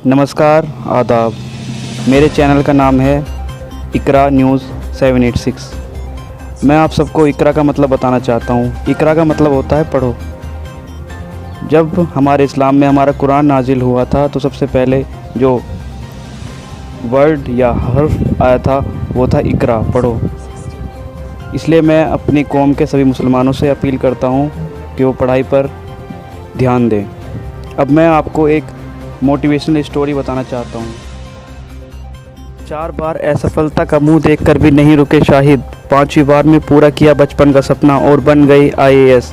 नमस्कार, आदाब। मेरे चैनल का नाम है इकरा न्यूज़ 786। मैं आप सबको इकरा का मतलब बताना चाहता हूँ। इकरा का मतलब होता है पढ़ो। जब हमारे इस्लाम में हमारा कुरान नाजिल हुआ था तो सबसे पहले जो वर्ड या हर्फ आया था वो था इकरा, पढ़ो। इसलिए मैं अपनी कौम के सभी मुसलमानों से अपील करता हूँ कि वो पढ़ाई पर ध्यान दें। अब मैं आपको एक मोटिवेशनल स्टोरी बताना चाहता हूँ। 4 बार असफलता का मुंह देखकर भी नहीं रुके शाहिद, 5वीं बार में पूरा किया बचपन का सपना और बन गई IAS।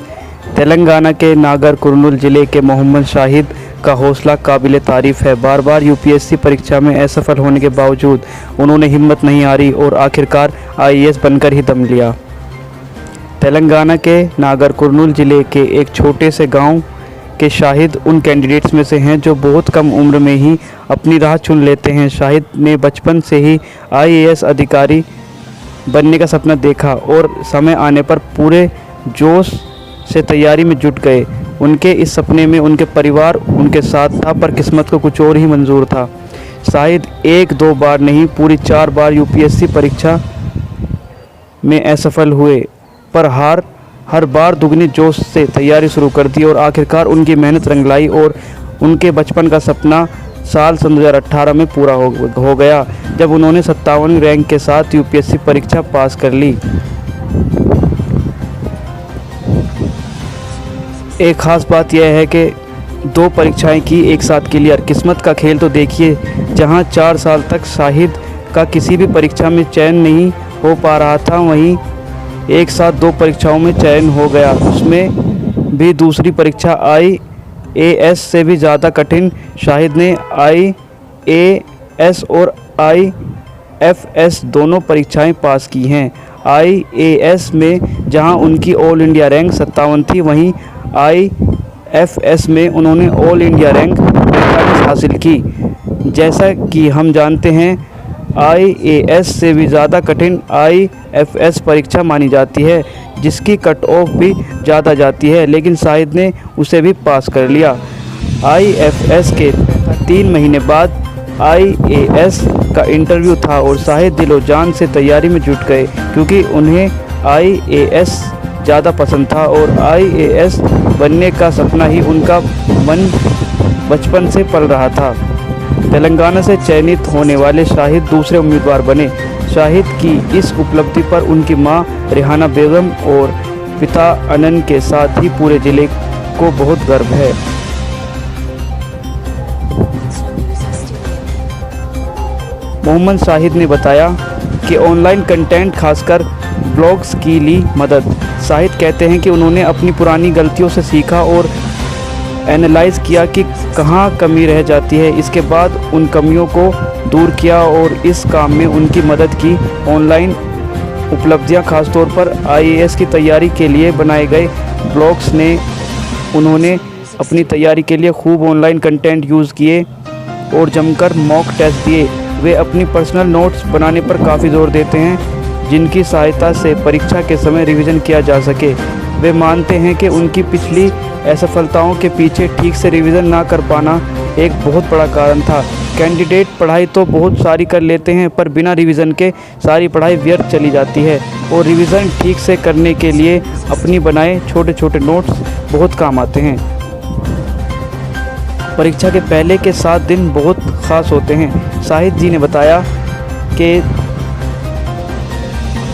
तेलंगाना के नागर कुर्नूल ज़िले के मोहम्मद शाहिद का हौसला काबिल तारीफ़ है। बार बार UPSC परीक्षा में असफल होने के बावजूद उन्होंने हिम्मत नहीं हारी और आखिरकार IAS बनकर ही दम लिया। तेलंगाना के नागर कुर्नूल ज़िले के एक छोटे से गांव के शाहिद उन कैंडिडेट्स में से हैं जो बहुत कम उम्र में ही अपनी राह चुन लेते हैं। शाहिद ने बचपन से ही IAS अधिकारी बनने का सपना देखा और समय आने पर पूरे जोश से तैयारी में जुट गए। उनके इस सपने में उनके परिवार उनके साथ था, पर किस्मत को कुछ और ही मंजूर था। शाहिद 1-2 बार नहीं, पूरी 4 बार UPSC परीक्षा में असफल हुए, पर हर बार दुगनी जोश से तैयारी शुरू कर दी और आखिरकार उनकी मेहनत रंग लाई और उनके बचपन का सपना साल 2018 में पूरा हो गया, जब उन्होंने 57 रैंक के साथ UPSC परीक्षा पास कर ली। एक ख़ास बात यह है कि 2 परीक्षाएं की एक साथ क्लियर। किस्मत का खेल तो देखिए, जहां 4 साल तक शाहिद का किसी भी परीक्षा में चयन नहीं हो पा रहा था, वहीं एक साथ 2 परीक्षाओं में चयन हो गया। उसमें भी दूसरी परीक्षा IAS से भी ज़्यादा कठिन। शाहिद ने IAS और IFS दोनों परीक्षाएं पास की हैं। IAS में जहां उनकी ऑल इंडिया रैंक 57 थी, वहीं IFS में उन्होंने ऑल इंडिया रैंक 45 हासिल की। जैसा कि हम जानते हैं, IAS से भी ज़्यादा कठिन IFS परीक्षा मानी जाती है, जिसकी कट ऑफ भी ज़्यादा जाती है, लेकिन शाहिद ने उसे भी पास कर लिया। IFS के 3 महीने बाद IAS का इंटरव्यू था और शाहिद दिलो जान से तैयारी में जुट गए, क्योंकि उन्हें IAS ज़्यादा पसंद था और IAS बनने का सपना ही उनका मन बचपन से पल रहा था। तेलंगाना से चयनित होने वाले शाहिद दूसरे उम्मीदवार बने। शाहिद की इस उपलब्धि पर उनकी मां रेहाना बेगम और पिता अनन के साथ ही पूरे ज़िले को बहुत गर्व है। मोहम्मद शाहिद ने बताया कि ऑनलाइन कंटेंट, खासकर ब्लॉग्स की ली मदद। शाहिद कहते हैं कि उन्होंने अपनी पुरानी गलतियों से सीखा और एनालाइज़ किया कि कहाँ कमी रह जाती है। इसके बाद उन कमियों को दूर किया और इस काम में उनकी मदद की। ऑनलाइन उपलब्धियाँ, खासतौर पर IAS की तैयारी के लिए बनाए गए ब्लॉग्स ने उन्होंने अपनी तैयारी के लिए खूब ऑनलाइन कंटेंट यूज़ किए और जमकर मॉक टेस्ट दिए। वे अपनी पर्सनल नोट्स बनाने पर काफ़ी जोर देते हैं, जिनकी सहायता से परीक्षा के समय रिवीजन किया जा सके। वे मानते हैं कि उनकी पिछली असफलताओं के पीछे ठीक से रिवीजन ना कर पाना एक बहुत बड़ा कारण था। कैंडिडेट पढ़ाई तो बहुत सारी कर लेते हैं, पर बिना रिवीजन के सारी पढ़ाई व्यर्थ चली जाती है और रिवीजन ठीक से करने के लिए अपनी बनाए छोटे छोटे नोट्स बहुत काम आते हैं। परीक्षा के पहले के 7 दिन बहुत ख़ास होते हैं। शाहिद जी ने बताया कि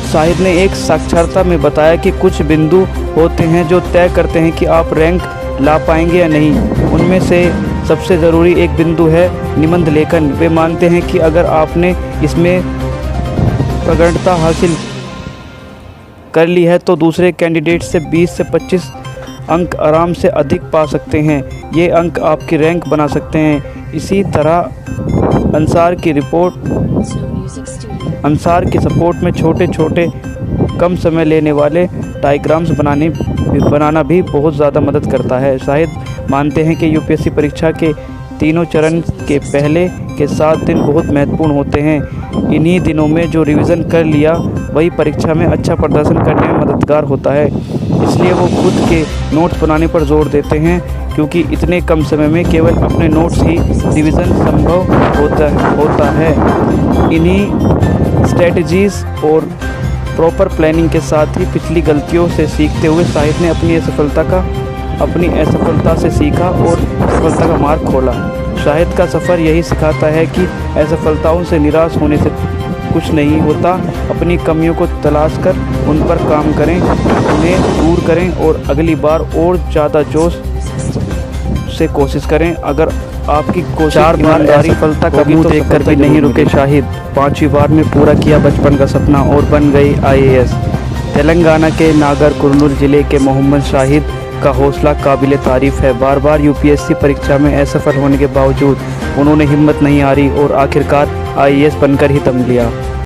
शाहिद ने एक साक्षात्कार में बताया कि कुछ बिंदु होते हैं जो तय करते हैं कि आप रैंक ला पाएंगे या नहीं। उनमें से सबसे ज़रूरी एक बिंदु है निबंध लेखन। वे मानते हैं कि अगर आपने इसमें प्रगढ़ता हासिल कर ली है तो दूसरे कैंडिडेट से 20 से 25 अंक आराम से अधिक पा सकते हैं। ये अंक आपकी रैंक बना सकते हैं। इसी तरह अंसार की सपोर्ट में छोटे छोटे कम समय लेने वाले डायग्राम्स बनाना भी बहुत ज़्यादा मदद करता है। शाहिद मानते हैं कि UPSC परीक्षा के तीनों चरण के पहले के 7 दिन बहुत महत्वपूर्ण होते हैं। इन्हीं दिनों में जो रिवीजन कर लिया वही परीक्षा में अच्छा प्रदर्शन करने में मददगार होता है। इसलिए वो खुद के नोट्स बनाने पर जोर देते हैं, क्योंकि इतने कम समय में केवल अपने नोट्स ही रिवीजन संभव होता है। इन्हीं स्ट्रेटजीज़ और प्रॉपर प्लानिंग के साथ ही पिछली गलतियों से सीखते हुए शाहिद ने अपनी असफलता से सीखा और सफलता का मार्ग खोला। शाहिद का सफ़र यही सिखाता है कि असफलताओं से निराश होने से कुछ नहीं होता। अपनी कमियों को तलाश कर उन पर काम करें, उन्हें दूर करें और अगली बार और ज़्यादा जोश से कोशिश करें। अगर आपकी कोशिश 4 बार असफलता का मुंह देखकर भी नहीं रुके शाहिद, 5वीं बार में पूरा किया बचपन का सपना और बन गई IAS। तेलंगाना के नागर कुर्नूल ज़िले के मोहम्मद शाहिद का हौसला काबिल तारीफ़ है। बार बार UPSC परीक्षा में असफल होने के बावजूद उन्होंने हिम्मत नहीं हारी और आखिरकार IAS बनकर ही दम लिया।